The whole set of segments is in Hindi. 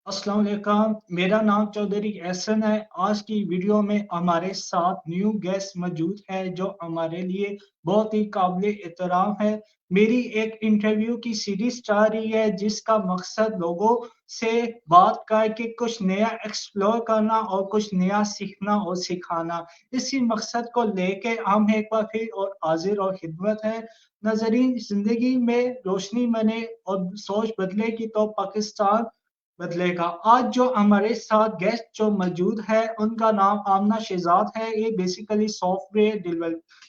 अस्सलाम वालेकुम, मेरा नाम चौधरी एहसन है। आज की वीडियो में हमारे साथ न्यू गेस्ट मौजूद है जो हमारे लिए बहुत ही काबिल एहतराम है। मेरी एक इंटरव्यू की सीरीज चल रही है जिसका मकसद लोगों से बात करके कुछ नया एक्सप्लोर करना और कुछ नया सीखना और सिखाना। इसी मकसद को लेके हम एक बार फिर और हाजिर और खिदमत है। नजरीन, जिंदगी में रोशनी बने और सोच बदलेगी तो पाकिस्तान बदलेगा। आज जो हमारे साथ गेस्ट जो मौजूद है उनका नाम आमना शहजाद है। ये बेसिकली सॉफ्टवेयर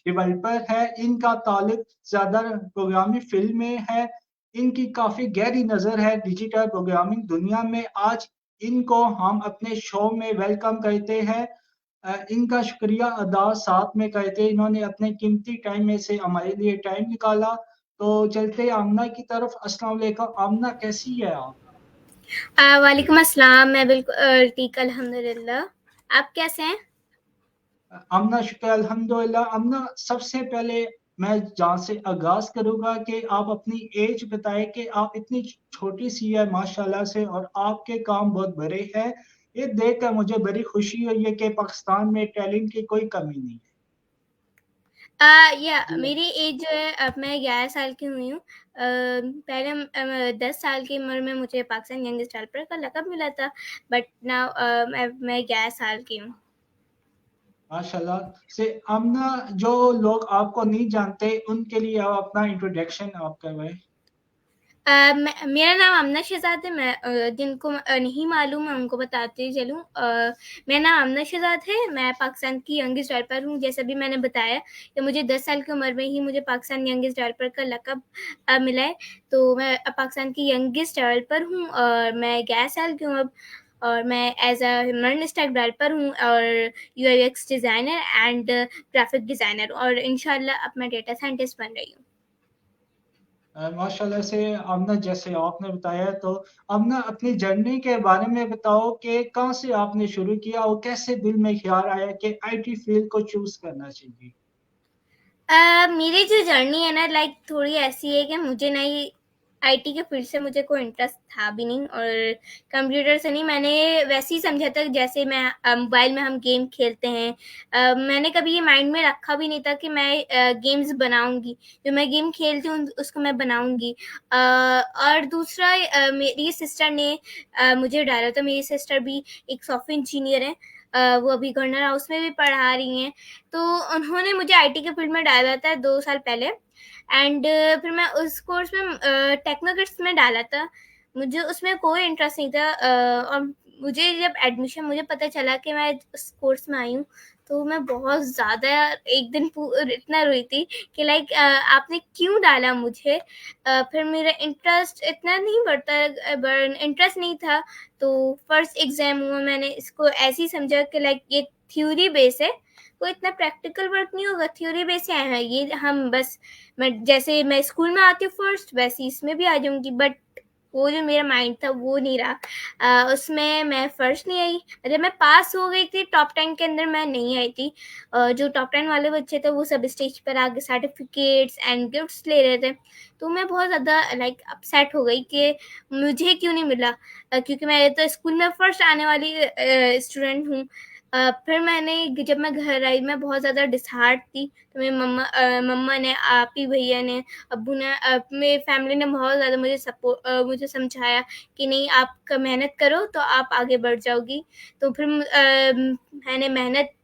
डेवलपर है। इनका ताल्लुक ज्यादा प्रोग्रामिंग फील्ड में है। इनकी काफी गहरी नजर है डिजिटल प्रोग्रामिंग दुनिया में। आज इनको हम अपने शो में वेलकम करते हैं। इनका शुक्रिया अदा साथ में करते हैं। इन्होंने अपने कीमती टाइम में से हमारे लिए टाइम निकाला। तो चलते हैं आमना की तरफ। अस्सलाम वालेकुम आमना, कैसी है आप? वालेकुम अस्सलाम। मैं बिल्कुल ठीक अल्हम्दुलिल्लाह। आप कैसे हैं? अमना शुक्र अल्हम्दुलिल्लाह। अमना, सबसे पहले मैं जहाँ से आगाज करूंगा कि आप अपनी एज बताएं कि आप इतनी छोटी सी है माशाल्लाह से और आपके काम बहुत बड़े हैं। ये देखकर मुझे बड़ी खुशी हुई है कि पाकिस्तान में टैलेंट की कोई कमी नहीं या है। मेरी एज जो है, अब मैं 11 साल की हुई हूँ। पहले 10 साल की उम्र में मुझे पाकिस्तान यंगेस्ट डेवलपर का लक़ब मिला था, बट नाउ मैं 11 साल की हूँ। माशाल्लाह से। अमना, जो लोग आपको नहीं जानते उनके लिए आप अपना इंट्रोडक्शन आप करवाएं। मेरा नाम आमना शहज़ाद है। जिनको नहीं मालूम मैं उनको बताती चलूँ। मेरा नाम आमना शहज़ाद है। मैं पाकिस्तान की यंगेस्ट डेवलपर हूँ। जैसा भी मैंने बताया कि मुझे 10 साल की उम्र में ही मुझे पाकिस्तान यंगेस्ट डेवलपर का लक़ब मिला है। तो मैं पाकिस्तान की यंगेस्ट डेवलपर हूँ और मैं 11 साल की हूँ अब। और मैं as a MERN stack developer हूँ और यूआईयूएक्स डिज़ाइनर एंड ग्राफ़िक डिज़ाइनर, और इंशाल्लाह अब मैं डेटा साइंटिस्ट बन रही हूँ। माशाल्लाह से। आमना, जैसे आपने बताया तो आमना अपनी जर्नी के बारे में बताओ कि कहाँ से आपने शुरू किया और कैसे दिल में ख्याल आया कि आईटी फील्ड को चूज करना चाहिए। मेरी जो जर्नी है ना, लाइक थोड़ी ऐसी है कि मुझे नहीं, आईटी के फील्ड से मुझे कोई इंटरेस्ट था भी नहीं, और कंप्यूटर से नहीं। मैंने वैसे ही समझा था जैसे मैं मोबाइल में हम गेम खेलते हैं। मैंने कभी ये माइंड में रखा भी नहीं था कि मैं गेम्स बनाऊंगी। जो मैं गेम खेलती हूँ उसको मैं बनाऊंगी। और दूसरा, मेरी सिस्टर ने मुझे डाला था। मेरी सिस्टर भी एक सॉफ्टवेयर इंजीनियर है। वो अभी गवर्नर हाउस में भी पढ़ा रही हैं। तो उन्होंने मुझे आईटी के फील्ड में डाला था 2 साल पहले, एंड फिर मैं उस कोर्स में टेक्नोकिड्स में डाला था। मुझे उसमें कोई इंटरेस्ट नहीं था। और मुझे जब एडमिशन मुझे पता चला कि मैं उस कोर्स में आई हूँ, तो मैं बहुत ज़्यादा एक दिन इतना रोई थी कि लाइक आपने क्यों डाला मुझे। फिर मेरा इंटरेस्ट इतना नहीं बढ़ता, इंटरेस्ट नहीं था। तो फर्स्ट एग्ज़ाम हुआ, मैंने इसको ऐसे ही समझा कि लाइक ये थ्योरी बेस है, कोई इतना प्रैक्टिकल वर्क नहीं होगा, थ्योरी बेस से आए हैं ये हम बस। मैं जैसे मैं स्कूल में आती हूँ फर्स्ट, वैसे ही इसमें भी आ जाऊंगी, बट वो जो मेरा माइंड था वो नहीं रहा। उसमें मैं फर्स्ट नहीं आई। मतलब मैं पास हो गई थी, टॉप 10 के अंदर मैं नहीं आई थी। जो टॉप 10 वाले बच्चे थे वो सब स्टेज पर आके सर्टिफिकेट्स एंड गिफ्ट्स ले रहे थे। तो मैं बहुत ज़्यादा लाइक अपसेट हो गई कि मुझे क्यों नहीं मिला, क्योंकि मैं तो स्कूल में फर्स्ट आने वाली स्टूडेंट हूँ। फिर जब मैं घर आई, मैं बहुत ज़्यादा डिसहार्ट थी। तो मेरी मम्मा ने, आप ही भैया ने, अब्बू ने, मेरी फैमिली ने बहुत ज़्यादा मुझे समझाया कि नहीं, आप मेहनत करो तो आप आगे बढ़ जाओगी। तो फिर मैंने मेहनत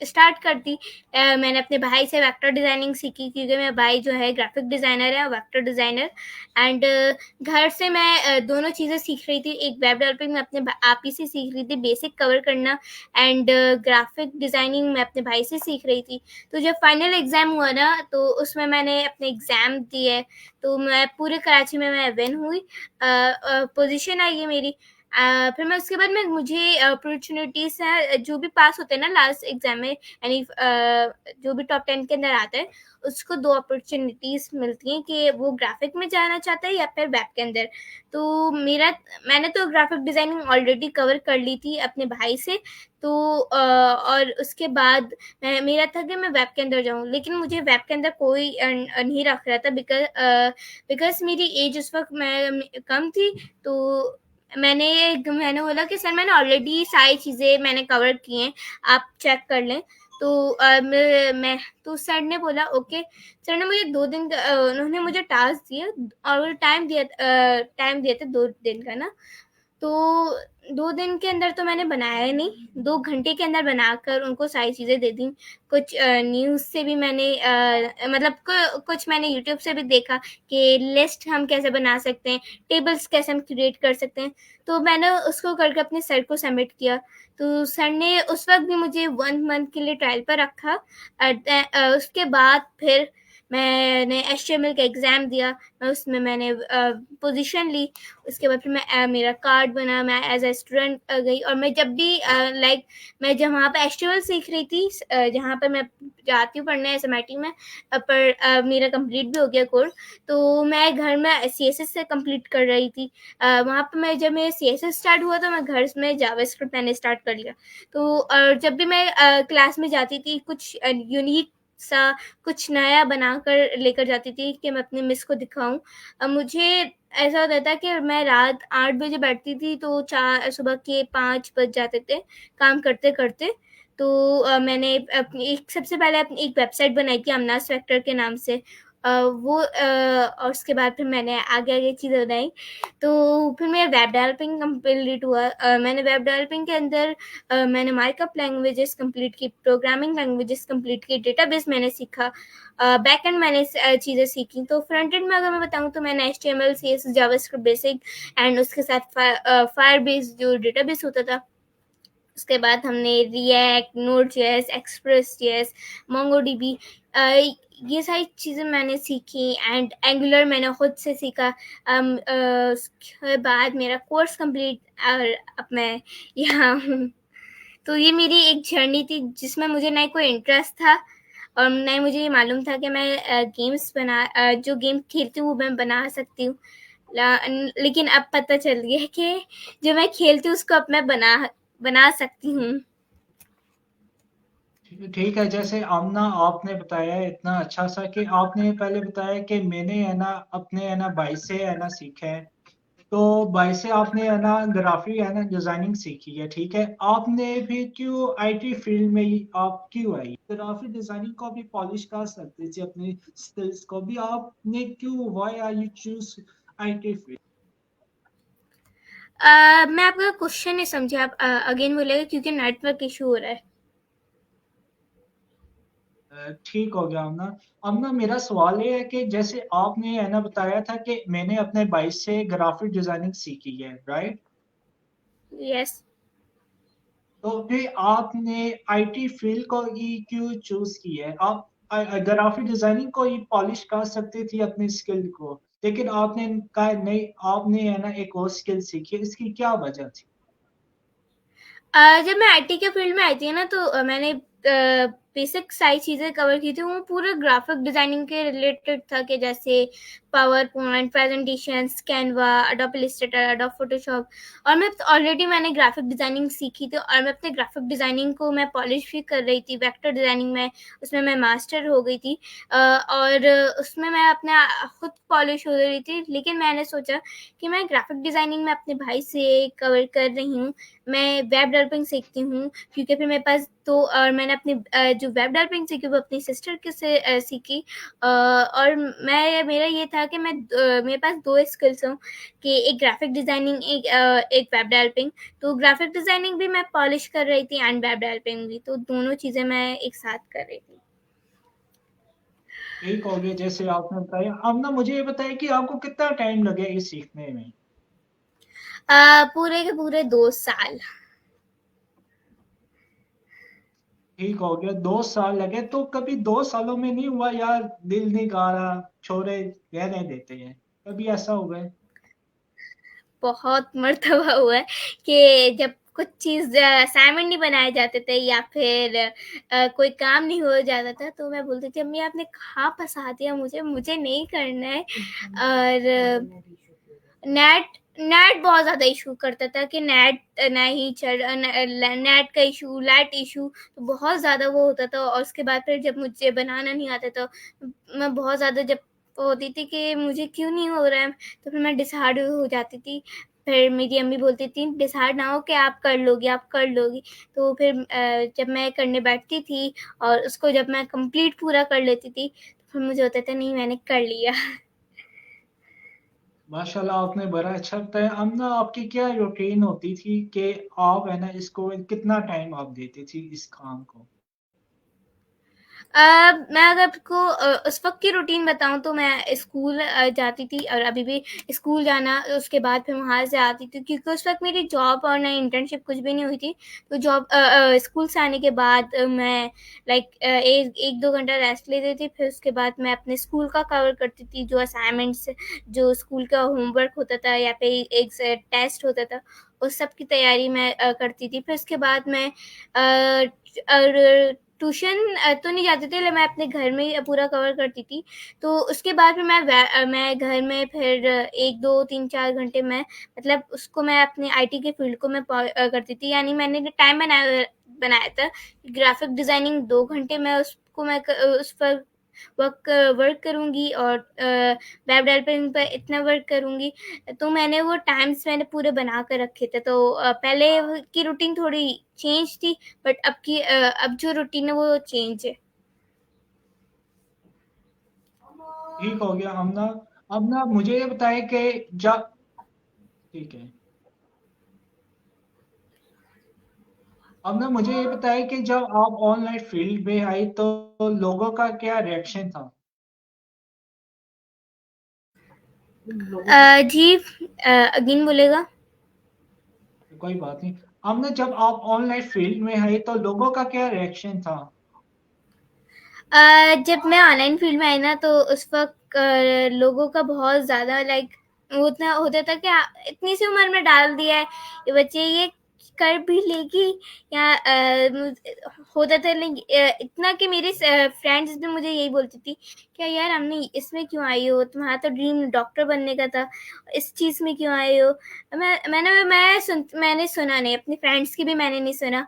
स्टार्ट कर दी। मैंने अपने भाई से वेक्टर डिज़ाइनिंग सीखी, क्योंकि मेरा भाई जो है ग्राफिक डिज़ाइनर है, वेक्टर डिज़ाइनर। एंड घर से मैं दोनों चीज़ें सीख रही थी। एक वेब डेवलपिंग मैं अपने आप ही से सीख रही थी, बेसिक कवर करना, एंड ग्राफिक डिज़ाइनिंग मैं अपने भाई से सीख रही थी। तो जब फाइनल एग्ज़ाम हुआ ना, तो उसमें मैंने अपने एग्ज़ाम दिए। तो मैं पूरे कराची में मैं विन हुई, पोजीशन आई है मेरी। फिर मैं उसके बाद में मुझे अपॉर्चुनिटीज़ हैं, जो भी पास होते हैं ना लास्ट एग्ज़ाम में, यानी जो भी टॉप 10 के अंदर आता है, उसको 2 अपॉर्चुनिटीज़ मिलती हैं कि वो ग्राफिक में जाना चाहता है या फिर वेब के अंदर। तो मैंने तो ग्राफिक डिज़ाइनिंग ऑलरेडी कवर कर ली थी अपने भाई से। तो और उसके बाद मेरा था कि मैं वेब के अंदर जाऊँ, लेकिन मुझे वेब के अंदर कोई नहीं रख रहा था, बिकॉज़ मेरी एज उस वक़्त मैं कम थी। तो मैंने बोला कि सर मैंने ऑलरेडी सारी चीज़ें मैंने कवर की हैं, आप चेक कर लें। तो मैं तो सर ने बोला ओके। सर ने मुझे 2 दिन का उन्होंने मुझे टास्क दिया और टाइम दिया था 2 दिन का ना। तो 2 दिन के अंदर तो मैंने बनाया ही नहीं, 2 घंटे के अंदर बनाकर उनको सारी चीज़ें दे दी। कुछ न्यूज़ से भी मैंने मतलब कुछ मैंने यूट्यूब से भी देखा कि लिस्ट हम कैसे बना सकते हैं, टेबल्स कैसे हम क्रिएट कर सकते हैं। तो मैंने उसको करके अपने सर को सबमिट किया। तो सर ने उस वक़्त भी मुझे 1 मंथ के लिए ट्रायल पर रखा। उसके बाद फिर मैंने एचटीएमएल का एग्ज़ाम दिया, उसमें मैंने पोज़ीशन ली। उसके बाद फिर मेरा कार्ड बना, मैं एज़ अ स्टूडेंट गई। और मैं जब भी मैं जहाँ पे एचटीएमएल सीख रही थी, जहाँ पर मैं जाती हूँ पढ़ने एसएमआईटी में, पर मेरा कंप्लीट भी हो गया कोर्स। तो मैं घर में सीएसएस से कंप्लीट कर रही थी। वहाँ पे जब मेरा सीएसएस स्टार्ट हुआ तो मैं घर में जावास्क्रिप्ट मैंने स्टार्ट कर लिया। तो और जब भी मैं क्लास में जाती थी, कुछ यूनिक सा कुछ नया बनाकर लेकर जाती थी कि मैं अपनी मिस को दिखाऊँ। मुझे ऐसा होता था कि मैं रात 8 बजे बैठती थी तो सुबह के 5 बज जाते थे काम करते-करते। तो मैंने अपनी सबसे पहले अपनी एक वेबसाइट बनाई थी अमनास वेक्टर के नाम से। और उसके बाद फिर मैंने आगे-आगे चीज़ें बनाई। तो फिर मेरा वेब डेवलपिंग कंप्लीट हुआ। मैंने वेब डेवलपिंग के अंदर मैंने मार्कअप लैंग्वेजेस कंप्लीट की, प्रोग्रामिंग लैंग्वेजेस कंप्लीट की, डेटाबेस मैंने सीखा, बैकएंड मैंने चीज़ें सीखी। तो फ्रंट एंड में अगर मैं बताऊँ तो मैंने HTML, CSS, JavaScript basic and उसके साथ फायरबेस जो डेटाबेस होता था। उसके बाद हमने रिएक्ट, नोड.जेएस, एक्सप्रेस.जेएस, मोंगोडीबी ये सारी चीज़ें मैंने सीखी एंड एंगुलर मैंने खुद से सीखा। उसके बाद मेरा कोर्स कंप्लीट और अब मैं यहाँ हूँ। तो ये मेरी एक जर्नी थी जिसमें मुझे ना कोई इंटरेस्ट था और ना ही मुझे ये मालूम था कि मैं जो गेम खेलती हूँ वो मैं बना सकती हूँ। लेकिन अब पता चल गया है कि जो मैं खेलती हूँ उसको अब मैं बना सकती हूँ। ठीक है, जैसे आमना आपने बताया है इतना अच्छा सा कि आपने पहले बताया कि मैंने है ना अपने है ना भाई से है ना सीखा है। तो भाई से आपने है ना ग्राफिक है ना डिजाइनिंग सीखी है, ठीक है। आपने भी क्यों आईटी फील्ड में ही आप क्यों आई? ग्राफिक डिजाइनिंग को भी पॉलिश कर सकते थे अपने स्किल्स को भी, आपने क्यों, why are you choose IT field? मैं आपका क्वेश्चन नहीं समझी, आप अगेन बोलेगा क्योंकि नेटवर्क इशू हो रहा है। ठीक हो गया अमना। अमना मेरा सवाल ये है कि जैसे आपने है ना बताया था कि मैंने अपने भाई से ग्राफिक डिजाइनिंग सीखी है, राइट? यस। तो फिर आपने आईटी फील्ड को ही क्यों चूज की है? आप ग्राफिक डिजाइनिंग को ही पॉलिश कर सकते थे अपने स्किल को, लेकिन आपने कहा नहीं, आपने है ना एक और स्किल सीखी, इसकी क्या वजह थी? जब मैं आईटी के फील्ड में आई थी ना तो मैंने बेसिक सारी चीज़ें कवर की थी। वो पूरे ग्राफिक डिजाइनिंग के रिलेटेड था कि जैसे power point presentations, Canva, adobe Illustrator, adobe Photoshop. और मैंने ग्राफिक डिजाइनिंग सीखी थी और मैं अपने ग्राफिक डिजाइनिंग को मैं पॉलिश भी कर रही थी। वेक्टर डिजाइनिंग में उसमें मैं मास्टर हो गई थी। और उसमें मैं अपने खुद पॉलिश हो रही थी। लेकिन मैंने सोचा कि मैं ग्राफिक डिजाइनिंग में अपने भाई से कवर कर रही हूँ, मैं वेब डेवलपिंग सीखती हूँ, क्योंकि फिर मेरे पास तो और मैंने अपनी जो वेब डेवलपिंग सीखी वो अपनी सिस्टर के से सीखी। और मेरा ये था कि मेरे पास 2 स्किल्स हों कि एक ग्राफिक डिज़ाइनिंग, एक वेब डेवलपिंग। तो ग्राफिक डिज़ाइनिंग भी मैं पॉलिश कर रही थी एंड वेब डेवलपिंग भी, तो दोनों चीज़ें मैं एक साथ कर रही थी। ठीक हो गया जैसे आपने बताया। अब ना मुझे ये बताया कि आपको कितना टाइम लगे ये सीखने में? पूरे के पूरे 2 साल। ठीक हो गया, 2 साल लगे तो कभी 2 सालों में नहीं हुआ यार दिल नहीं गा रहा, छोरे रहने देते हैं, कभी ऐसा हुआ है? बहुत मर्तबा हुआ है कि जब कुछ चीज़ असाइनमेंट नहीं बनाए जाते थे या फिर कोई काम नहीं हो जाता था तो मैं बोलती थी अम्मी आपने कहाँ फंसा दिया मुझे, मुझे नहीं करना है। और नेट नेट बहुत ज़्यादा इशू करता था कि नेट नहीं नेट का इशू, लाइट इशू तो बहुत ज़्यादा वो होता था। और उसके बाद फिर जब मुझे बनाना नहीं आता था, मैं बहुत ज़्यादा जब होती थी कि मुझे क्यों नहीं हो रहा है, तो फिर मैं डिसहार्ड हो जाती थी। फिर मेरी अम्मी बोलती थी डिसाइड ना हो कि आप कर लोगी, आप कर लोगी। तो फिर जब मैं करने बैठती थी और उसको जब मैं कंप्लीट पूरा कर लेती थी, तो फिर मुझे होता था नहीं मैंने कर लिया। माशाल्लाह आपने बड़ा अच्छा बताया। अमना आपकी क्या रूटीन होती थी कि आप है ना इसको कितना टाइम आप देती थी इस काम को? मैं अगर आपको उस वक़्त की रूटीन बताऊँ तो मैं स्कूल जाती थी और अभी भी स्कूल जाना, उसके बाद फिर वहाँ से आती थी क्योंकि उस वक़्त मेरी जॉब और ना इंटर्नशिप कुछ भी नहीं हुई थी। तो स्कूल से आने के बाद मैं लाइक 1-2 घंटा रेस्ट लेती थी, फिर उसके बाद मैं अपने स्कूल का कवर करती थी, जो असाइनमेंट्स जो स्कूल का होमवर्क होता था या फिर एक स टेस्ट होता था, उस सब की तैयारी मैं करती थी। फिर उसके बाद मैं और ट्यूशन तो नहीं जाती थी, मैं अपने घर में ही पूरा कवर करती थी। तो उसके बाद फिर मैं घर में फिर 1, 2, 3, 4 घंटे मैं मतलब उसको मैं अपनी आईटी के फ़ील्ड को मैं करती थी। यानी मैंने टाइम बनाया था, ग्राफ़िक डिज़ाइनिंग 2 घंटे मैं उसको मैं उस पर वर्क करूँगी और वेब डेवलपिंग पे इतना वर्क करूँगी। तो मैंने पूरे बना कर रखे थे। तो पहले की रूटीन थोड़ी चेंज थी, बट अब जो रूटीन है वो चेंज है। ठीक हो गया अमना। अमना मुझे ये बताएं कि जब ठीक है, अमना मुझे ये बताएं कि जब आप ऑनलाइन फील्ड में आई तो लोगों का क्या रिएक्शन था? लोगों का जी अगेन बोलेगा? कोई बात नहीं। अमना जब आप ऑनलाइन फील्ड में आई तो लोगों का क्या रिएक्शन था? जब मैं ऑनलाइन फील्ड में आई ना तो उस वक़्त लोगों का बहुत ज़्यादा लाइक वो इतना होता था कि इतनी सी उम्र में डाल दिया है, ये बच्चे ये कर भी लेगी या होता था इतना कि मेरे फ्रेंड्स भी मुझे यही बोलती थी, क्या यार हमने इसमें क्यों आई हो? तुम्हारा तो ड्रीम डॉक्टर बनने का था, इस चीज़ में क्यों आए हो? मैंने सुना नहीं, अपनी फ्रेंड्स की भी मैंने नहीं सुना।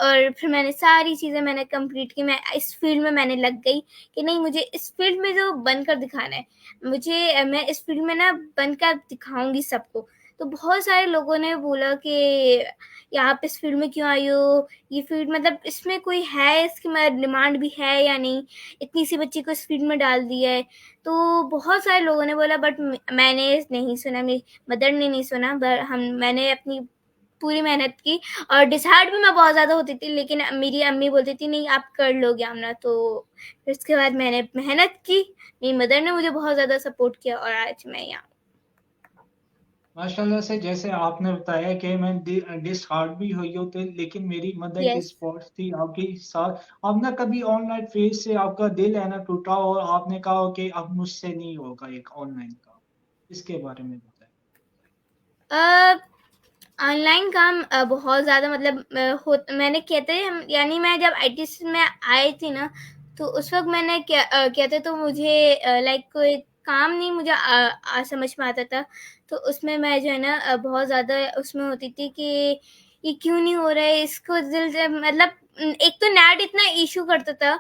और फिर मैंने सारी चीज़ें मैंने कंप्लीट की, मैं इस फील्ड में मैंने लग गई कि नहीं मुझे इस फील्ड में जो बनकर दिखाना है, मैं इस फील्ड में ना बनकर दिखाऊंगी सबको। तो बहुत सारे लोगों ने बोला कि या आप इस फील्ड में क्यों आई हो, ये फील्ड मतलब इसमें कोई है, इसकी डिमांड भी है या नहीं, इतनी सी बच्ची को इस फील्ड में डाल दिया है। तो बहुत सारे लोगों ने बोला, बट मैंने नहीं सुना, मेरी मदर ने नहीं सुना, मैंने अपनी पूरी मेहनत की और डिसहार्ड भी मैं बहुत ज़्यादा होती थी, लेकिन मेरी अम्मी बोलती थी नहीं आप कर लोगे आमना। तो फिर उसके बाद मैंने मेहनत की, मेरी मदर ने मुझे बहुत ज़्यादा सपोर्ट किया और आज मैं यहाँ। माशाल्लाह से जैसे आपने बताया कि मैं डिसहार्ट भी हुई हूँ तो लेकिन मेरी मदर की यस। सपोर्ट थी आपके साथ। अब ना कभी ऑनलाइन फेज से आपका दिल है ना टूटा और आपने कहा हो कि अब मुझसे नहीं होगा एक ऑनलाइन का, इसके बारे में बताएं। ऑनलाइन काम बहुत ज़्यादा मतलब मैंने किया था यानी मैं जब आईटी में आई थी ना, तो उस वक्त मैंने किया था, तो मुझे लाइक कोई काम नहीं मुझे समझ में आता था। तो उसमें मैं जो है ना बहुत ज़्यादा उसमें होती थी कि ये क्यों नहीं हो रहा है, इसको दिल से मतलब एक तो नेट इतना इशू करता था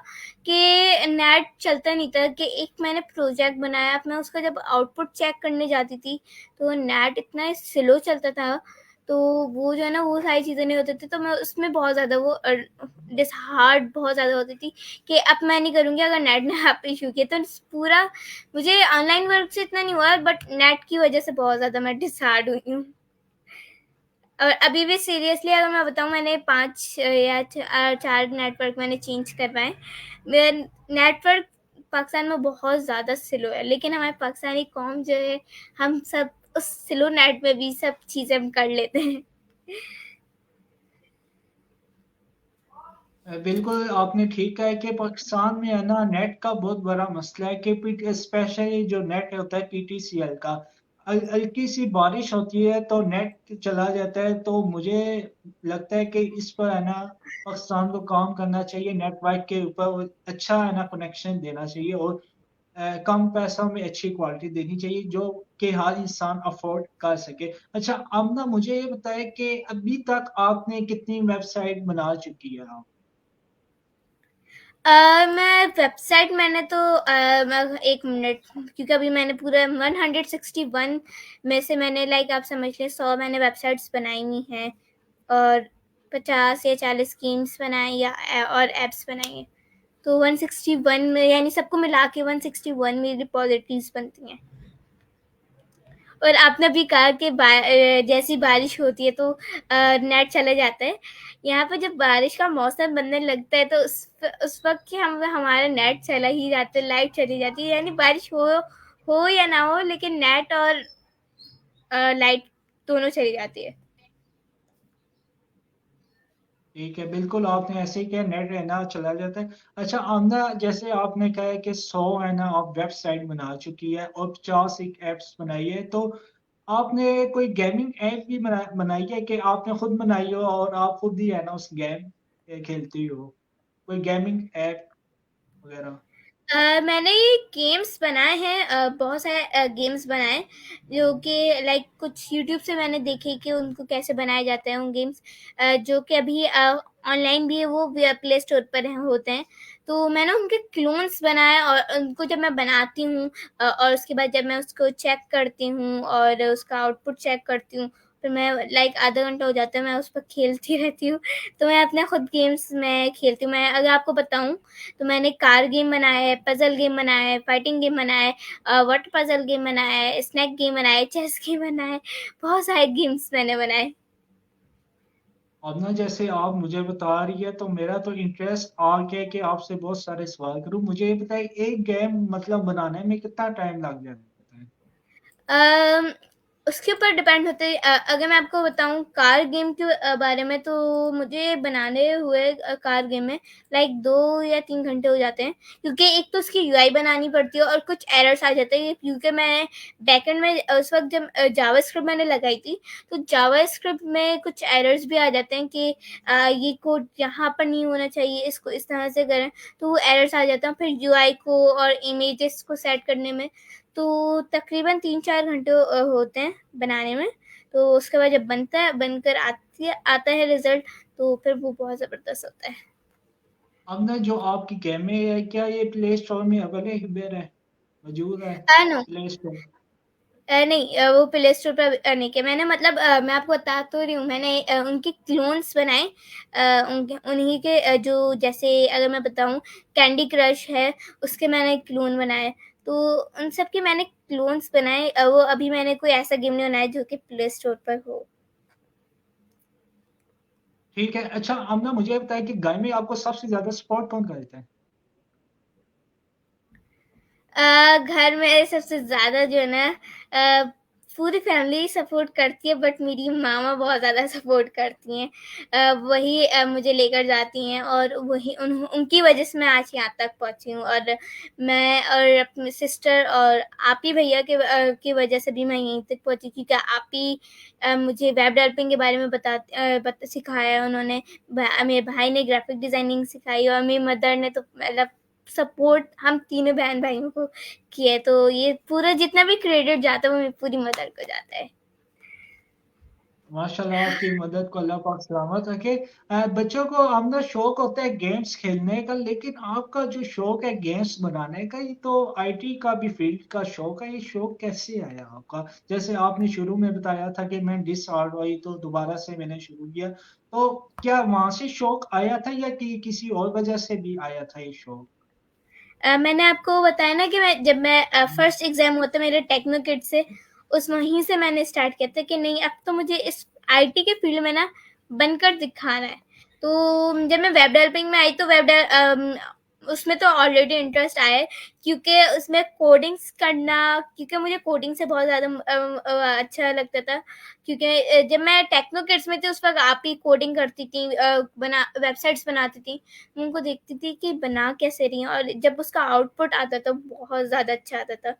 कि नेट चलता नहीं था। कि एक मैंने प्रोजेक्ट बनाया, मैं उसका जब आउटपुट चेक करने जाती थी तो नेट इतना स्लो चलता था। तो वो जो है ना वो सारी चीज़ें नहीं होती थी, तो मैं उसमें बहुत ज़्यादा वो डिसहार्ड बहुत ज़्यादा होती थी कि अब मैं नहीं करूँगी अगर नेट ने यहाँ पे इशू किया। तो पूरा मुझे ऑनलाइन वर्क से इतना नहीं हुआ, बट नेट की वजह से बहुत ज़्यादा मैं डिसहार्ड हुई हूँ। और अभी भी सीरियसली अगर मैं बताऊँ, मैंने 5 या 4 नेटवर्क मैंने चेंज करवाए। मेरा नेटवर्क पाकिस्तान में बहुत ज़्यादा स्लो है, लेकिन हमारे पाकिस्तानी कौम जो है, हम सब उस स्लो नेट में भी सब चीज़ें हम कर लेते हैं। बिल्कुल आपने ठीक कहा है कि पाकिस्तान में है ना नेट का बहुत बड़ा मसला है कि स्पेशली जो नेट होता है पीटीसीएल का, हल्की सी बारिश होती है तो नेट चला जाता है। तो मुझे लगता है कि इस पर है ना पाकिस्तान को काम करना चाहिए, नेटवर्क के ऊपर और अच्छा है ना कनेक्शन देना चाहिए और कम पैसों में अच्छी क्वालिटी देनी चाहिए जो कि हर इंसान अफोर्ड कर सके। अच्छा अब ना मुझे ये बताएं कि अभी तक आपने कितनी वेबसाइट बना चुकी है आप? मैं वेबसाइट मैंने तो एक मिनट, क्योंकि अभी मैंने पूरा 161 में से मैंने लाइक आप समझ लें 100 मैंने वेबसाइट्स बनाई हुई हैं और 50 या 40 गेम्स बनाए या और ऐप्स बनाई हैं। तो 161 में यानी सबको मिला के 161 में रिपोजिटरीज बनती हैं। और आपने भी कहा कि जैसी बारिश होती है तो नेट चला जाता है। यहाँ पे जब बारिश का मौसम बनने लगता है तो उस वक्त कि हम हमारा नेट चला ही जाता है, लाइट चली जाती है, यानी बारिश हो या ना हो, लेकिन नेट और लाइट दोनों चली जाती है। ठीक है, बिल्कुल आपने ऐसे ही किया, नेट है ना चला जाता है। अच्छा आमना, जैसे आपने कहा है कि 100 है ना आप वेबसाइट बना चुकी है और 50 एक एप्स बनाई है, तो आपने कोई गेमिंग ऐप भी बनाई है कि आपने खुद बनाई हो और आप खुद ही है ना उस गेम खेलती हो, कोई गेमिंग ऐप वगैरह? मैंने गेम्स बनाए हैं, बहुत सारे गेम्स बनाए जो कि लाइक कुछ यूट्यूब से मैंने देखे कि उनको कैसे बनाए जाते हैं उन गेम्स, जो कि अभी ऑनलाइन भी है, वो प्ले स्टोर पर होते हैं। तो मैंने उनके क्लोन्स बनाए और उनको जब मैं बनाती हूँ और उसके बाद जब मैं उसको चेक करती हूँ और उसका आउटपुट चेक करती हूँ, फिर मैं लाइक आधा घंटा हो जाता है, मैं उस पर खेलती रहती हूँ। तो मैं अपने खुद गेम्स में खेलती हूँ। मैं अगर आपको बताऊँ तो मैंने कार गेम बनाया है, पजल गेम बनाया है, फाइटिंग गेम बनाया है, वर्ड पजल गेम बनाया है, स्नैक गेम बनाया है, चेस गेम बनाया है, बहुत सारे गेम्स मैंने बनाए। अब ना जैसे आप मुझे बता रही है तो मेरा तो इंटरेस्ट आ गया कि आपसे बहुत सारे सवाल करूं। मुझे ये बताइए, एक गेम मतलब बनाने में कितना टाइम लग जाता है? अम, उसके ऊपर डिपेंड होते है। अगर मैं आपको बताऊं कार गेम के बारे में, तो मुझे बनाने हुए कार गेम में लाइक 2 या 3 घंटे हो जाते हैं, क्योंकि एक तो उसकी यूआई बनानी पड़ती है और कुछ एरर्स आ जाते हैं, क्योंकि मैं बैकएंड में उस वक्त जब जावास्क्रिप्ट मैंने लगाई थी, तो जावास्क्रिप्ट में कुछ एरर्स भी आ जाते हैं कि ये कोड यहाँ पर नहीं होना चाहिए, इसको इस तरह से करें। तो वो एरर्स आ जाते हैं फिर यूआई को और इमेजेस को सेट करने में। तो तकरीबन 3-4 घंटे होते हैं बनाने में। तो उसके बाद जब बनता है, बनकर आता है रिजल्ट, तो फिर वो बहुत ज़बरदस्त होता है। अब ना जो आपकी गेम है, क्या ये प्ले स्टोर में अवेलेबल है, मौजूद है नो, प्ले स्टोर? नहीं, वो प्ले स्टोर पर नहीं किया मैंने, मतलब मैं आपको बता तो रही हूँ, मैंने उनके क्लोन्स बनाए, उनके उन्हीं के जो जैसे अगर मैं बताऊँ कैंडी क्रश है, उसके मैंने क्लोन बनाए। तो उन सब के मैंने क्लोन्स बनाए, वो अभी मैंने कोई ऐसा गेम नहीं बनाया जो कि प्ले स्टोर पर हो। ठीक है। अच्छा अब ना मुझे ये बताइए कि गेम में आपको सबसे ज्यादा सपोर्ट कौन करता है? घर में सबसे ज़्यादा जो है ना, अ, पूरी फैमिली सपोर्ट करती है, बट मेरी मामा बहुत ज़्यादा सपोर्ट करती हैं। वही मुझे लेकर जाती हैं और वही उनकी वजह से मैं आज यहाँ तक पहुँची हूँ, और मैं और अपनी सिस्टर और आप ही भैया की वजह से भी मैं यहीं तक पहुँची, क्योंकि आप ही मुझे वेब डेवलपिंग के बारे में सिखाया है उन्होंने। मेरे भाई ने ग्राफिक डिज़ाइनिंग सिखाई और मेरी मदर ने तो मतलब सपोर्ट हम तीनों बहन भाइयों को किया है। तो ये पूरा जितना भी क्रेडिट जाता है वो मेरी पूरी मदर को जाता है। माशाल्लाह, आपकी मदद को अल्लाह पाक सलामत रखे। बच्चों को अंदर शौक होता है गेम्स खेलने का, लेकिन आपका जो शौक है गेम्स बनाने का, ये तो आईटी का भी फील्ड का शौक है। ये शौक कैसे आया आपका? जैसे आपने शुरू में बताया था कि मैं डिसऑर्डर हुई तो दोबारा से मैंने शुरू किया, तो क्या वहां से शौक आया था या कि किसी और वजह से भी आया था ये शौक? मैंने आपको बताया ना कि जब मैं फर्स्ट एग्जाम हुआ था मेरे टेक्नो किट से, उस वहीं से मैंने स्टार्ट किया था कि नहीं, अब तो मुझे इस आईटी के फील्ड में ना बनकर दिखाना है। तो जब मैं वेब डेवलपिंग में आई तो उसमें तो ऑलरेडी इंटरेस्ट आया है, क्योंकि उसमें कोडिंग्स करना, क्योंकि मुझे कोडिंग से बहुत ज़्यादा अच्छा लगता था। क्योंकि जब मैं टेक्नो किड्स में थी उस वक्त आप ही कोडिंग करती थी, बना वेबसाइट्स बनाती थी। मैं उनको देखती थी कि बना कैसे रही हैं, और जब उसका आउटपुट आता था बहुत ज़्यादा अच्छा आता था।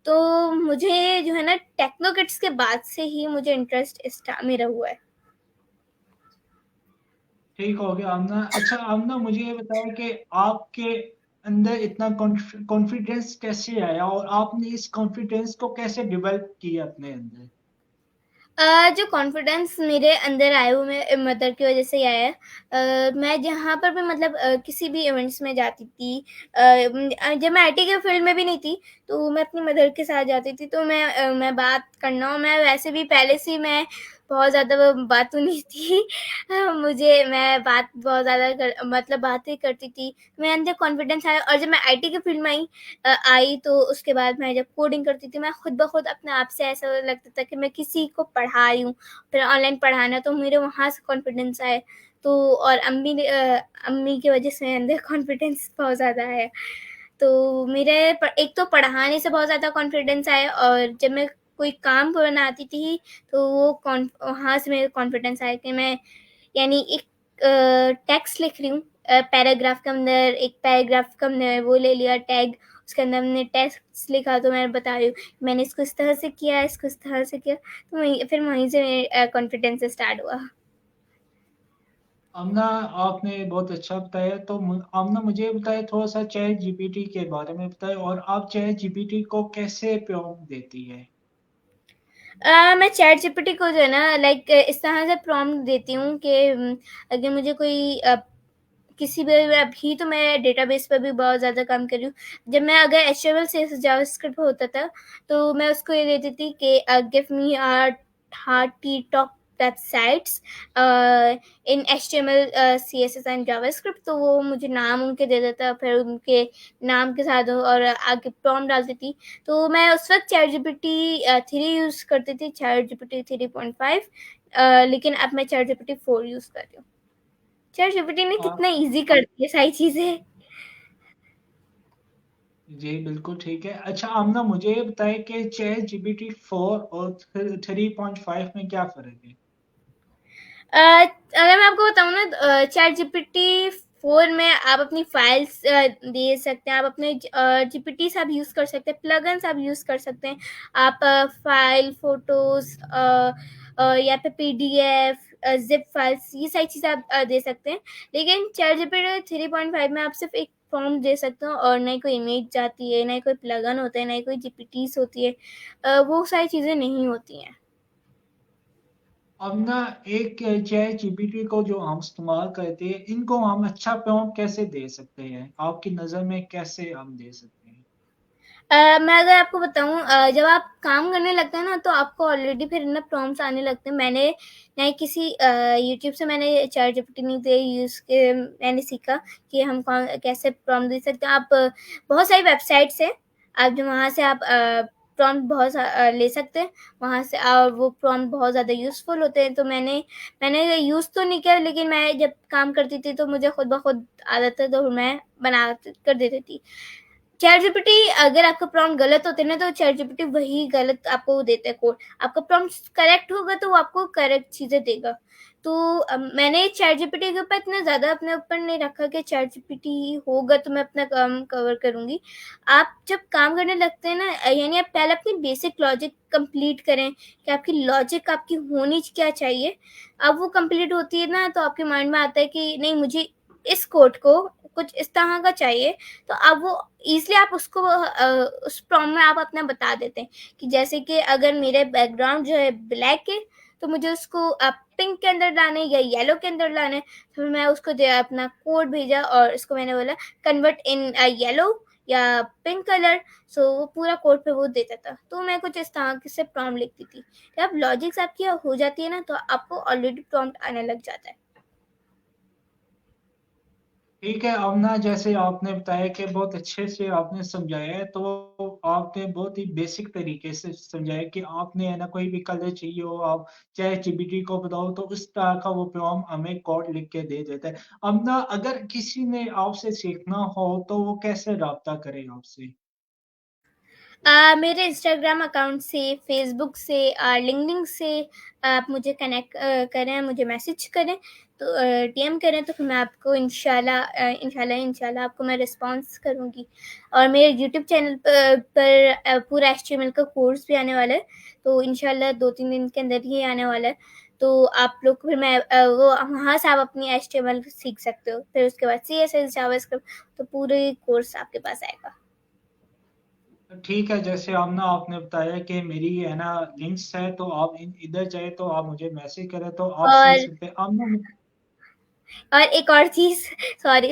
तो मुझे जो है ना टेक्नो किड्स के बाद से ही मुझे इंटरेस्ट मेरा हुआ है। ठीक हो गया आमना। अच्छा आमना, मुझे ये बताया कि आपके अंदर इतना कॉन्फिडेंस कैसे आया और आपने इस कॉन्फिडेंस को कैसे डेवलप किया अपने अंदर? जो कॉन्फिडेंस मेरे अंदर आया वो मेरे मदर की वजह से ही आया है। मैं जहाँ पर भी मतलब किसी भी इवेंट्स में जाती थी, जब मैं आईटी के फील्ड में भी नहीं थी, तो मैं अपनी मदर के साथ जाती थी, तो मैं बात करना, और मैं वैसे भी पहले से ही मैं बहुत ज़्यादा वो बातूँ नहीं थी। मैं बात बहुत ज़्यादा मतलब बातें करती थी, मेरे अंदर कॉन्फिडेंस आया, और जब मैं आईटी के फील्ड में आई तो उसके बाद मैं जब कोडिंग करती थी, मैं खुद ब खुद अपने आप से ऐसा लगता था कि मैं किसी को पढ़ा रही हूँ, फिर ऑनलाइन पढ़ाना, तो मेरे वहाँ से कॉन्फिडेंस आए। तो और अम्मी की वजह से मेरे अंदर कॉन्फिडेंस बहुत ज़्यादा है। तो एक तो पढ़ाने से बहुत ज़्यादा कॉन्फिडेंस आया, और जब मैं कोई काम बनाती थी तो वहाँ से मेरे कॉन्फिडेंस आया कि मैं यानी एक टेक्स्ट लिख रही हूँ, पैराग्राफ के अंदर एक पैराग्राफ का हमने वो ले लिया टैग, उसके अंदर हमने टेक्स्ट लिखा, तो मैं बता रही हूँ मैंने इसको इस तरह से किया, इसको इस तरह से किया, तो फिर वहीं से कॉन्फिडेंस स्टार्ट हुआ। आमना, आपने बहुत अच्छा बताया। तो आमना, मुझे बताए थोड़ा सा चैट जीपीटी के बारे में बताए, और आप चैट जीपीटी को कैसे प्रॉम्प्ट देती है? मैं चैट जीपीटी को जो है ना लाइक इस तरह से प्रॉम्प्ट देती हूँ कि अगर मुझे कोई किसी भी अभी तो मैं डेटाबेस पर भी बहुत ज़्यादा काम कर रही हूँ। जब मैं अगर एचटीएमएल सीएसएस जावास्क्रिप्ट होता था, तो मैं उसको ये देती थी कि give me hearty top websites in HTML CSS and JavaScript, तो वो मुझे नाम उनके दे देता, फिर उनके नाम के साथ और आगे प्रॉम्प्ट डालती थी। तो मैं उस वक्त चैट जीपीटी 3 यूज़ करती थी, चैट जीपीटी 3.5, लेकिन अब मैं चैट जीपीटी 4 यूज़ कर रही हूँ। चैट जीपीटी ने कितना आप इजी कर दिया सारी चीजें। जी बिल्कुल ठीक है। अच्छा आमना, मुझे ये बताए कि चैट जीपीटी 4 और 3.5 में क्या फर्क है? अगर मैं आपको बताऊँ ना, चैट जीपीटी 4 में आप अपनी फाइल्स दे सकते हैं, आप अपने जीपीटी से आप यूज़ कर सकते हैं, प्लगन्स आप यूज़ कर सकते हैं, आप फाइल फोटोज या फिर पीडीएफ जिप फाइल्स, ये सारी चीज़ें आप दे सकते हैं। लेकिन चैट जीपीटी 3.5 में आप सिर्फ एक फॉर्म दे सकते हो, और ना ही कोई इमेज जाती है, ना ही कोई प्लगन होता है, ना ही कोई जीपीटीज होती है, वो सारी चीज़ें नहीं होती हैं। अब ना, एक चैट जीपीटी को जो हम इस्तेमाल करते हैं, इनको हम अच्छा प्रॉम्प्ट कैसे दे सकते हैं? आपकी नज़र में कैसे हम दे सकते हैं? मैं अगर आपको बताऊँ, जब आप काम करने लगते हैं ना, तो आपको ऑलरेडी फिर ना प्रॉम्प्ट्स आने लगते हैं। मैंने नए किसी यूट्यूब से मैंने चैट जीपीटी नहीं दे यूज़ के मैंने सीखा कि हम कैसे प्रॉम्प्ट दे सकते हैं। आप बहुत सारी वेबसाइट्स हैं, आप जो वहाँ से आप प्रॉम्प्ट ले सकते हैं वहाँ से, और वो प्रॉम्प्ट बहुत ज़्यादा यूज़फुल होते हैं। तो मैंने यूज़ तो नहीं किया, लेकिन मैं जब काम करती थी तो मुझे खुद ब खुद आदत है, तो मैं बना कर देती थी। चैट जीपीटी अगर आपका प्रॉम्प्ट गलत होते ना, तो चैट जीपीटी वही गलत आपको देता है कोड। आपका प्रॉम्प्ट करेक्ट होगा तो वो आपको करेक्ट चीजें देगा। तो मैंने चैट जीपीटी के ऊपर इतना ज्यादा अपने ऊपर नहीं रखा कि चैट जीपीटी होगा तो मैं अपना काम कवर करूंगी। आप जब काम करने लगते हैं ना, यानी आप पहले अपनी बेसिक लॉजिक कंप्लीट करें कि आपकी लॉजिक आपकी होनी क्या चाहिए। अब वो कंप्लीट होती है ना, तो आपके माइंड में आता है कि नहीं, मुझे इस कोड को कुछ इस तरह का चाहिए। तो अब वो ईज़िली आप उसको उस प्रॉम्प्ट में आप अपना बता देते हैं कि जैसे कि अगर मेरे बैकग्राउंड जो है ब्लैक है, तो मुझे उसको पिंक के अंदर लाना है या येलो के अंदर लाना है। तो फिर मैं उसको अपना कोड भेजा, और इसको मैंने बोला कन्वर्ट इन येलो या पिंक कलर। सो वो पूरा कोड पे वो देता था। तो मैं कुछ इस तरह से प्रॉम्प्ट लिखती थी। जब लॉजिक्स आपकी हो जाती है ना, तो आपको ऑलरेडी प्रॉम्प्ट आने लग जाता है। ठीक है अवना, जैसे आपने बताया कि बहुत अच्छे से आपने समझाया है, तो आपने बहुत ही बेसिक तरीके से समझाया कि आपने है ना, कोई भी कलर चाहिए हो, आप चाहे जीपीटी को बताओ तो उस तरह का वो प्रोग्राम हमें कोड लिख के दे देता है। अब ना, अगर किसी ने आपसे सीखना हो तो वो कैसे राब्ता करे आपसे? मेरे इंस्टाग्राम अकाउंट से, फेसबुक से, लिंक्डइन से आप मुझे कनेक्ट करें, मुझे मैसेज करें, तो डीएम करें, तो फिर मैं आपको इंशाल्लाह आपको मैं रिस्पॉन्स करूँगी। और मेरे यूट्यूब चैनल पर पूरा एचटीएमएल का कोर्स भी आने वाला है, तो इंशाल्लाह 2-3 दिन के अंदर ही आने वाला है। तो आप लोग फिर मैं वो वहाँ से आप अपनी एचटीएमएल सीख सकते हो। फिर उसके बाद सीएसएस, जावास्क्रिप्ट, तो पूरे कोर्स आपके पास आएगा। ठीक है, जैसे आप ना आपने बताया कि मेरी है ना लिंक्स है, तो आप इधर जाए तो आप मुझे मैसेज करें तो आप सीख और सकते हैं। आप ना एक और चीज़, सॉरी,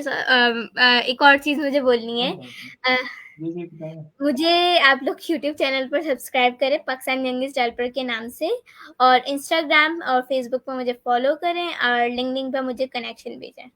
एक और चीज़ मुझे बोलनी है। कोई बात नहीं। अ, जी, जी, बताएँ। मुझे आप लोग यूट्यूब चैनल पर सब्सक्राइब करें, पाकिस्तान यंगेस्ट हेल्पर के नाम से, और इंस्टाग्राम और फेसबुक पर मुझे फॉलो करें और लिंक्डइन पर मुझे कनेक्शन भेजें।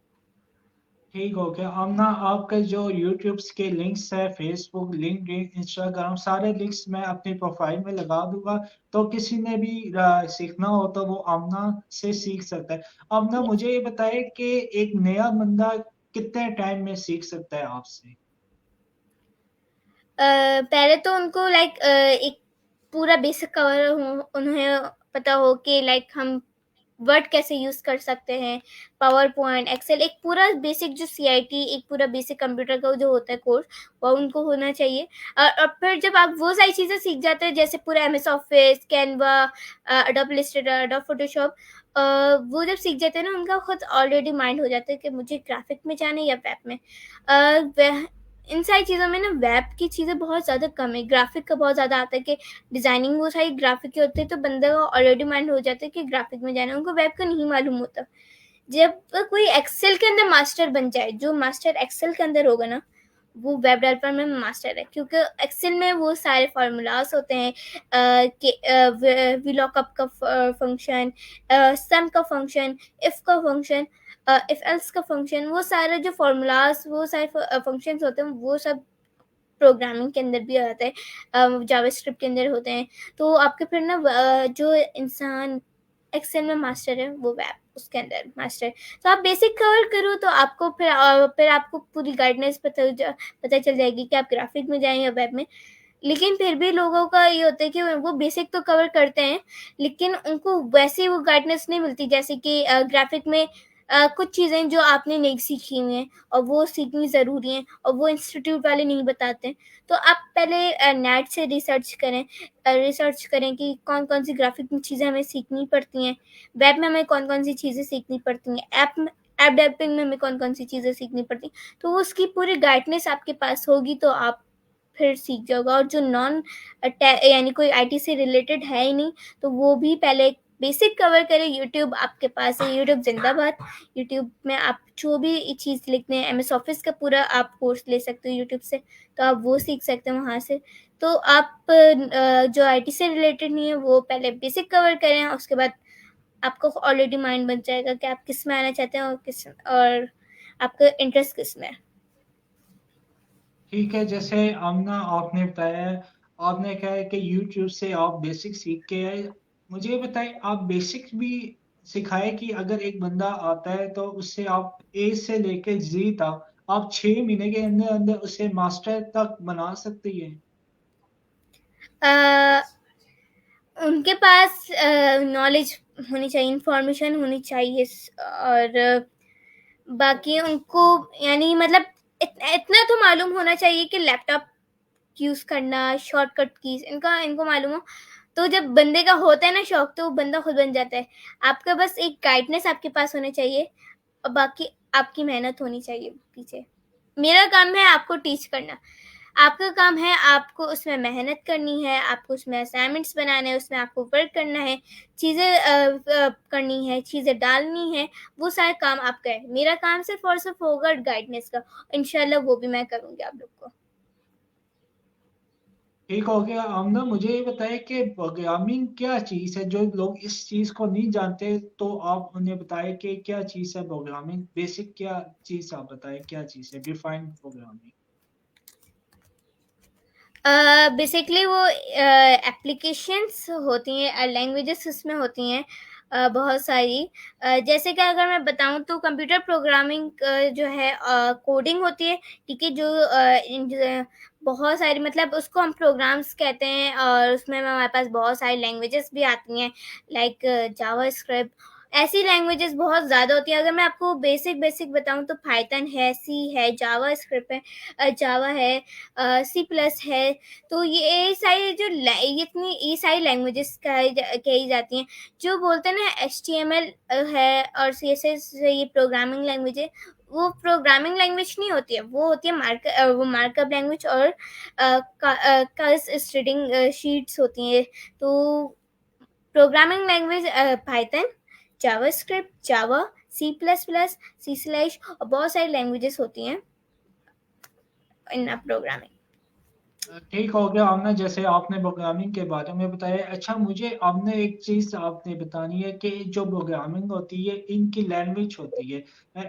ठीक हो गया। अब ना आपके जो यूट्यूब्स के लिंक्स है, फेसबुक, लिंक्डइन, इंस्टाग्राम, सारे लिंक्स मैं अपनी प्रोफाइल में लगा दूंगा। तो किसी ने भी सीखना हो तो वो आमना से सीख सकता है। अब ना यस। मुझे ये बताए कि एक नया बंदा कितने टाइम में सीख सकता है आपसे? पहले तो उनको एक पूरा बेसिक कवर हो, उन्हें पता हो कि हम वर्ड कैसे यूज़ कर सकते हैं, पावर पॉइंट, एक्सेल, एक पूरा बेसिक जो सीआईटी, एक पूरा बेसिक कंप्यूटर का जो होता है कोर्स, वो उनको होना चाहिए। और फिर जब आप वो सारी चीज़ें सीख जाते हैं, जैसे पूरा MS office, Canva, adobe Illustrator, adobe Photoshop, वो जब सीख जाते हैं ना, उनका खुद ऑलरेडी माइंड हो जाता है कि मुझे ग्राफिक में जाना है या वेब में। इन सारी चीज़ों में ना वेब की चीज़ें बहुत ज़्यादा कम है, ग्राफिक का बहुत ज़्यादा आता है कि डिज़ाइनिंग वो सारी ग्राफिक की होती है, तो बंदे का ऑलरेडी माइंड हो जाता है कि ग्राफिक में जाना है, उनको वेब का नहीं मालूम होता। जब कोई एक्सेल के अंदर मास्टर बन जाए, जो मास्टर एक्सेल के अंदर होगा ना, वो वेब डेवलपर में मास्टर है, क्योंकि एक्सेल में वो सारे फार्मूलाज होते हैं, कि वीलॉकअप का फंक्शन, सम का फंक्शन, इफ का फंक्शन, इफ एल्स का फंक्शन, वो सारे जो फार्मूलाज, वो सारे फंक्शंस होते हैं, वो सब प्रोग्रामिंग के अंदर भी आता है, जावास्क्रिप्ट के अंदर होते हैं। तो आपके फिर ना जो इंसान एक्सेल में मास्टर है, वो वेब उसके अंदर मास्टर है। तो आप बेसिक कवर करो तो आपको फिर आपको पूरी गाइडनेस पता चल जाएगी कि आप ग्राफिक में जाएँ या वेब में। लेकिन फिर भी लोगों का ये होता है कि वो बेसिक तो कवर करते हैं, लेकिन उनको वैसे वो गाइडेंस नहीं मिलती, जैसे कि ग्राफिक में कुछ चीज़ें जो आपने नहीं सीखी हुई हैं और वो सीखनी ज़रूरी हैं, और वो इंस्टीट्यूट वाले नहीं बताते हैं। तो आप पहले नेट से रिसर्च करें कि कौन-कौन सी ग्राफिक में चीज़ें हमें सीखनी पड़ती हैं, वेब में हमें कौन-कौन सी चीज़ें सीखनी पड़ती हैं, ऐप डेवलपिंग में हमें कौन-कौन सी चीज़ें सीखनी पड़ती हैं। तो वो उसकी पूरी गाइडनेस आपके पास होगी तो आप फिर सीख जाओगे। और जो नॉन यानी कोई आईटी से रिलेटेड है ही नहीं, तो वो भी पहले बेसिक कवर करें। यूट्यूब आपके पास है, यूट्यूब जिंदाबाद। यूट्यूब में आप जो भी चीज़ लिखते हैं, एमएस ऑफिस का पूरा आप कोर्स ले सकते हो यूट्यूब से, तो आप वो सीख सकते हो वहाँ से। तो आप जो आईटी से रिलेटेड नहीं है, वो पहले बेसिक कवर करें, और उसके बाद आपको ऑलरेडी माइंड बन जाएगा कि आप किस में आना चाहते हैं, और आपका इंटरेस्ट किस में है। ठीक है, जैसे आमना आपने बताया है, आपने कहा है कि यूट्यूब से आप बेसिक सीख के आए। मुझे ये बताएं, आप बेसिक भी सिखाए कि अगर एक बंदा आता है तो उससे आप ए से लेके जी तक आप 6 महीने के अंदर अंदर उसे मास्टर तक बना सकती है? अ, उनके पास नॉलेज होनी चाहिए, इंफॉर्मेशन होनी चाहिए, और बाकी उनको, यानी मतलब इतना तो मालूम होना चाहिए कि लैपटॉप यूज़ करना, शॉर्टकट कीज़ इनका इनको मालूम हो। तो जब बंदे का होता है ना शौक, तो वो बंदा खुद बन जाता है। आपका बस एक गाइडनेस आपके पास होना चाहिए, और बाकी आपकी मेहनत होनी चाहिए पीछे। मेरा काम है आपको टीच करना। आपका काम है आपको उसमें मेहनत करनी है, आपको उसमें असाइनमेंट्स बनाने हैं, उसमें आपको वर्क करना है, चीज़ें करनी है, चीज़ें डालनी है, वो सारा काम आपका है। मेरा काम सिर्फ़ और सिर्फ़ होगा गाइडनेस का। इंशाल्लाह वो भी मैं करूँगी आप लोग को। ठीक हो गया। आमना मुझे ये बताए कि प्रोग्रामिंग क्या चीज़ है, जो लोग इस चीज़ को नहीं जानते, तो आप उन्हें बताए कि क्या चीज़ है प्रोग्रामिंग, बेसिक क्या चीज़, आप बताए क्या चीज़ है डिफाइन प्रोग्रामिंग। बेसिकली वो एप्लीकेशंस होती हैं, लैंग्वेजेस उसमें होती हैं, बहुत सारी। जैसे कि अगर मैं बताऊँ तो कंप्यूटर प्रोग्रामिंग जो है कोडिंग होती है, ठीक है? बहुत सारी, मतलब उसको हम प्रोग्राम्स कहते हैं, और उसमें हमारे पास बहुत सारी लैंग्वेजेस भी आती हैं, लाइक जावा स्क्रिप्ट। ऐसी लैंग्वेजेस बहुत ज़्यादा होती हैं। अगर मैं आपको बेसिक बेसिक बताऊँ तो पाइथन है, सी है, जावा स्क्रिप्ट है, जावा है, सी प्लस है। तो ये सारी जो ये सारी लैंग्वेजेस कही जाती हैं। जो बोलते हैं ना एचटीएमएल है और सीएसएस, ये प्रोग्रामिंग लैंग्वेज है, वो प्रोग्रामिंग लैंग्वेज नहीं होती है, वो होती है वो मार्कअप लैंग्वेज और कर्स स्टडिंग शीट्स होती हैं। तो programming language Python, JavaScript, Java, C plus plus, C slash और बहुत सारी लैंग्वेजेस होती हैं इन प्रोग्रामिंग। ठीक हो गया आपने, जैसे आपने प्रोग्रामिंग के बारे में बताया। अच्छा, मुझे आपने एक चीज आपने बतानी है कि जो प्रोग्रामिंग होती है इनकी लैंग्वेज होती है,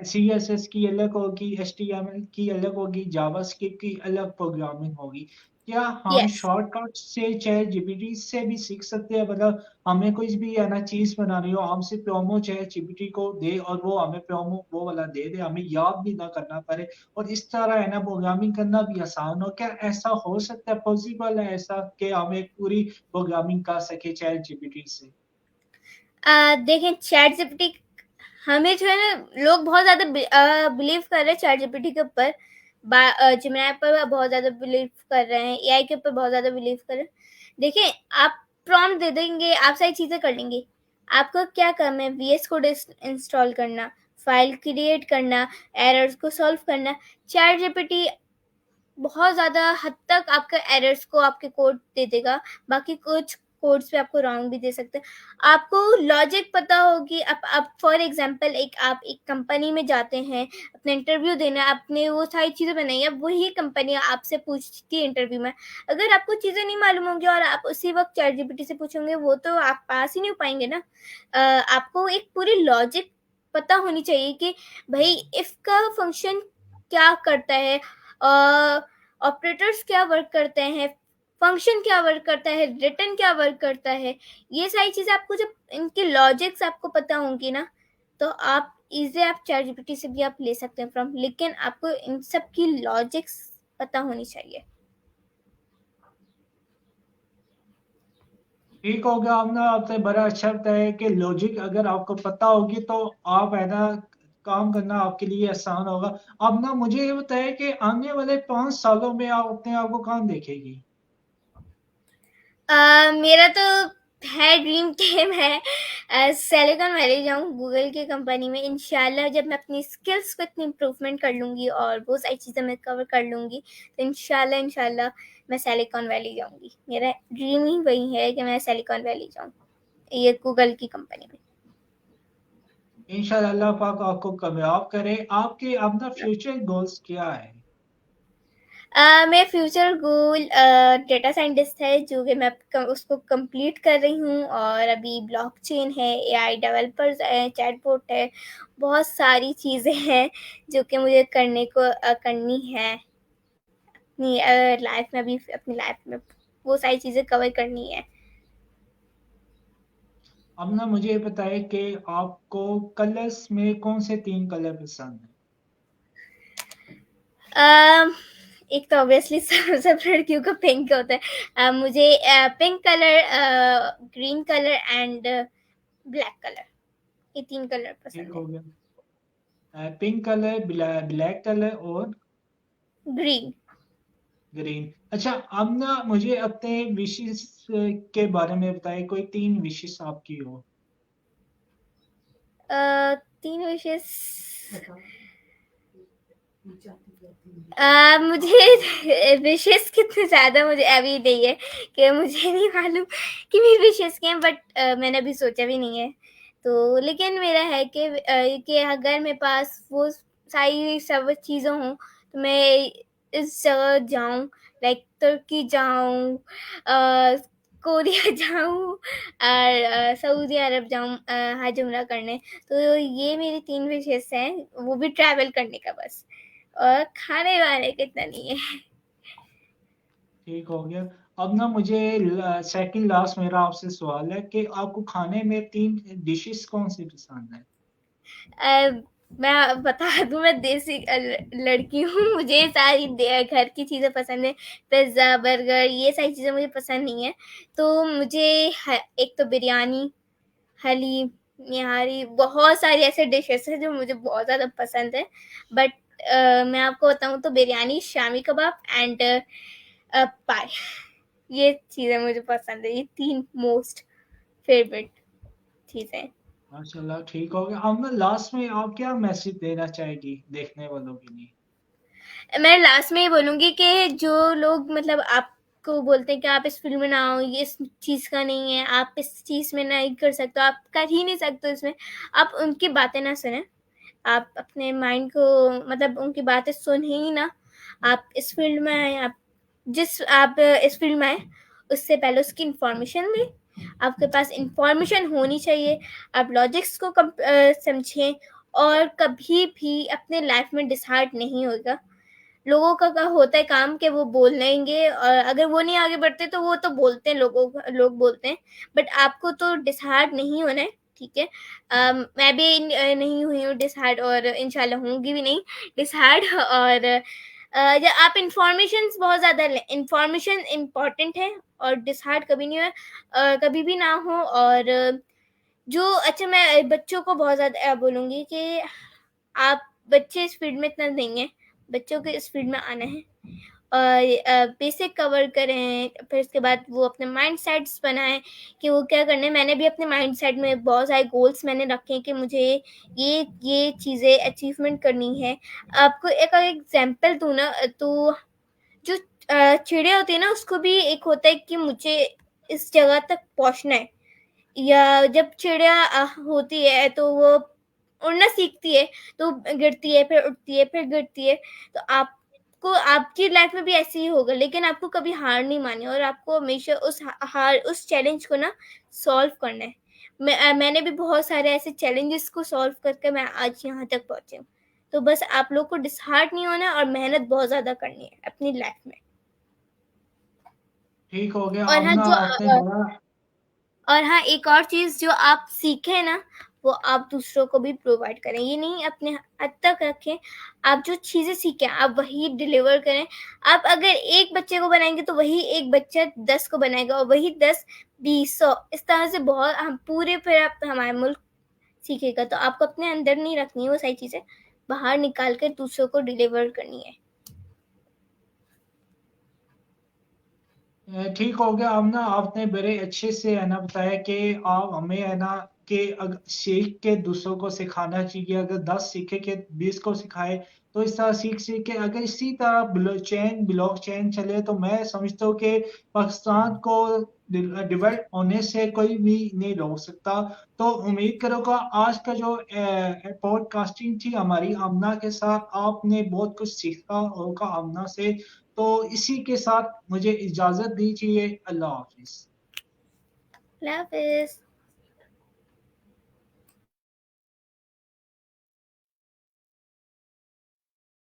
CSS की अलग होगी, HTML की अलग होगी, जावास्क्रिप्ट की अलग प्रोग्रामिंग होगी। क्या हम यस। शॉर्टकट से चाहे जीपीटी से भी सीख सकते हैं? मतलब हमें कुछ भी है ना चीज बनानी हो, हमसे प्रोमो चाहे जीपीटी को दे और वो हमें प्रोमो वो वाला दे दे, हमें याद भी ना करना पड़े, और इस तरह है ना प्रोग्रामिंग करना भी आसान हो। क्या ऐसा हो सकता है, पॉसिबल है ऐसा कि हम एक पूरी प्रोग्रामिंग कर सके चैट जीपीटी से? देखें, चैट जीपीटी हमें जो है ना, लोग बहुत ज़्यादा बिलीव कर रहे हैं चैट जीपीटी के ऊपर, जिमिनाई पर बहुत ज़्यादा बिलीव कर रहे हैं, एआई के ऊपर बहुत ज़्यादा बिलीव कर रहे हैं। देखिए, आप प्रॉम्प्ट दे देंगे, आप सारी चीज़ें कर लेंगे। आपका क्या काम है? वीएस कोड इंस्टॉल करना, फाइल क्रिएट करना, एरर्स को सॉल्व करना। चैट जीपीटी बहुत ज़्यादा हद तक आपके एरर्स को आपके कोड दे देगा, बाकी कुछ कोड्स पे आपको रॉन्ग भी दे सकते हैं। आपको लॉजिक पता होगी। आप फॉर एग्जांपल आप एक कंपनी में जाते हैं, अपना इंटरव्यू देना, आपने वो सारी चीज़ें बनाई, अब वही कंपनी आपसे पूछती है इंटरव्यू में। अगर आपको चीज़ें नहीं मालूम होंगी और आप उसी वक्त चैट जीपीटी से पूछोगे, वो तो आप पास ही नहीं हो पाएंगे ना। आपको एक पूरी लॉजिक पता होनी चाहिए कि भाई इफ का फंक्शन क्या करता है, ऑपरेटर्स क्या वर्क करते हैं, फंक्शन क्या वर्क करता है, रिटर्न क्या वर्क करता है। ये सारी चीज़ें आपको, जब इनकी लॉजिक्स आपको पता होंगी ना, तो आप इजी आप चैट जीपीटी से भी आप ले सकते हैं फ्रॉम, लेकिन आपको इन सब की लॉजिक्स पता होनी चाहिए। ठीक हो गया, आपने आपसे बड़ा अच्छा बताया है कि लॉजिक अगर आपको पता होगी तो आप है ना काम करना आपके लिए आसान होगा। अब ना मुझे ये बताया कि आने वाले 5 सालों में आप अपने आप को कहाँ देखेगी? मेरा तो है ड्रीम कि मैं सिलिकॉन वैली जाऊँ, गूगल की कंपनी में इंशाल्लाह। जब मैं अपनी स्किल्स को इतनी इम्प्रूवमेंट कर लूँगी और वो सारी चीज़ें मैं कवर कर लूँगी, तो इंशाल्लाह इंशाल्लाह मैं सिलिकॉन वैली जाऊँगी। मेरा ड्रीम ही वही है कि मैं सिलिकॉन वैली जाऊँ, ये गूगल की कंपनी में। इंशाल्लाह अल्लाह पाक आपको कामयाब करे। आपके अपना फ्यूचर गोल्स क्या है? मेरा फ्यूचर गोल डेटा साइंटिस्ट है, जो कि मैं उसको कंप्लीट कर रही हूँ। और अभी ब्लॉकचेन है, एआई डेवलपर्स है, चैटबॉट है, बहुत सारी चीज़ें हैं जो कि मुझे करनी है अपनी लाइफ में। अभी अपनी लाइफ में वो सारी चीज़ें कवर करनी है। अब ना मुझे ये बताइए कि आपको कलर्स में कौन से 3 कलर पसंद है? अम, एक तो ऑब्वियसली सब लड़कियों का पिंक होता है। मुझे pink colour, green colour and black colour, ये 3 कलर ठीक पसंद है। हो गया, पिंक कलर, ब्लैक कलर और ग्रीन। ग्रीन। अच्छा, अब ना मुझे अपने विशेष के बारे में बताइए, कोई 3 विशेष आपकी हो। 3 विशेज़। मुझे विशेज़ कितने ज़्यादा मुझे अभी नहीं है, कि मुझे नहीं मालूम कि मेरी विशेज़ क्या हैं, बट मैंने अभी सोचा भी नहीं है। तो लेकिन मेरा है कि अगर मेरे पास वो सारी सब चीज़ें हों, तो मैं इस जगह जाऊँ, लाइक तुर्की जाऊँ, कोरिया जाऊँ और सऊदी अरब जाऊँ हज उम्रा करने। तो ये मेरी 3 विशेज़ हैं, वो भी ट्रैवल करने का बस। और खाने-वाने का इतना नहीं है। ठीक हो गया। अब ना मुझे सेकंड लास्ट मेरा आपसे सवाल है कि आपको खाने में 3 डिशेस कौन सी पसंद है? अ, मैं बता दूँ, मैं देसी लड़की हूँ, मुझे सारी घर की चीज़ें पसंद है। पिज़्ज़ा, बर्गर, ये सारी चीज़ें मुझे पसंद नहीं है। तो मुझे एक तो बिरयानी, हलीम, निहारी, बहुत सारी ऐसे डिशेस हैं जो मुझे बहुत ज़्यादा पसंद है। बट मैं आपको बताऊँ तो बिरयानी, शामी कबाब एंड पाए, ये चीज़ें मुझे पसंद है। ये 3 मोस्ट फेवरेट चीज़ें हैं। माशाल्लाह ठीक हो गया। अब ना लास्ट में आप क्या मैसेज देना चाहेगी देखने वालों के लिए? मैं लास्ट में ये बोलूँगी कि जो लोग मतलब आपको बोलते हैं कि आप इस फ़ील्ड में ना आओ, ये इस चीज़ का नहीं है, आप इस चीज़ में नहीं कर सकते हो, आप कर ही नहीं सकते हो इसमें, आप उनकी बातें ना सुनें। आप अपने माइंड को मतलब उनकी बातें सुन ही ना, आप इस फ़ील्ड में आएँ, आप इस फ़ील्ड में आएँ, उससे पहले उसकी इन्फॉर्मेशन लें। आपके पास इन्फॉर्मेशन होनी चाहिए, आप लॉजिक्स को समझें और कभी भी अपने लाइफ़ में डिसहार्ट नहीं होगा। लोगों का होता है काम कि वो बोल लेंगे और अगर वो नहीं आगे बढ़ते तो वो तो बोलते हैं, लोग बोलते हैं, बट आपको तो डिसहार्ट नहीं होना है, ठीक है? मैं भी नहीं हुई हूँ डिसहार्ट और इंशाल्लाह होंगी भी नहीं डिसहार्ट और आप इंफॉर्मेशन बहुत ज़्यादा लें, इंफॉर्मेशन इम्पॉर्टेंट है और डिसहार्ट कभी नहीं हो, कभी भी ना हो। और जो अच्छा मैं बच्चों को बहुत ज़्यादा बोलूँगी कि आप बच्चे इस फील्ड में इतना नहीं है, बच्चों को इस फील्ड में आना है और बेसिक कवर करें, फिर उसके बाद वो अपने माइंड सेट्स बनाएँ कि वो क्या करना है। मैंने भी अपने माइंड सेट में बहुत सारे गोल्स मैंने रखे हैं कि मुझे ये चीज़ें अचीवमेंट करनी है। आपको एक अगर एग्ज़ाम्पल दूँ ना तो जो चिड़िया होती है ना उसको भी एक होता है कि मुझे इस जगह तक पहुँचना है। या जब चिड़िया होती है तो वो उड़ना सीखती है, तो गिरती है, फिर उठती है, फिर गिरती है। तो आपको आपकी लाइफ में भी ऐसे ही होगा, लेकिन आपको कभी हार नहीं मानी और आपको हमेशा उस चैलेंज को ना सॉल्व करना है। मैंने भी बहुत सारे ऐसे चैलेंजेस को सॉल्व करके मैं आज यहाँ तक पहुँची हूँ। तो बस आप लोग को डिसहार्ट नहीं होना है और मेहनत बहुत ज़्यादा करनी है अपनी लाइफ में। ठीक हो गया। और अब हाँ, ना आपने बड़ा और हाँ, एक और चीज़ जो आप सीखें ना, वो आप दूसरों को भी प्रोवाइड करें। ये नहीं अपने हद तक रखें, आप जो चीज़ें सीखें, आप वही डिलीवर करें। आप अगर एक बच्चे को बनाएँगे, तो वही एक बच्चा 10 को बनाएगा और वही 10 20 100 इस तरह से बहुत हम पूरे फिर आप हमारा मुल्क सीखेगा। तो आपको अपने अंदर नहीं रखनी है वो सारी चीज़ें, बाहर निकाल कर दूसरों को डिलीवर करनी है। ठीक हो गया। अब ना आपने बड़े अच्छे से है ना बताया कि आप हमें है ना कि सीख के दूसरों को सिखाना चाहिए। अगर 10 सीखे के 20 को सिखाए तो इस तरह सीख सीख के अगर इसी तरह ब्लॉक चेन चले तो मैं समझता हूँ कि पाकिस्तान को डिवेल्प होने से कोई भी नहीं रोक सकता। तो उम्मीद करूँगा आज का जो पॉडकास्टिंग थी हमारी आमना के साथ, आपने बहुत कुछ सीखा होगा आमना से। तो इसी के साथ मुझे इजाजत दीजिए। अल्लाह हाफिज। अल्लाह हाफ़िज़।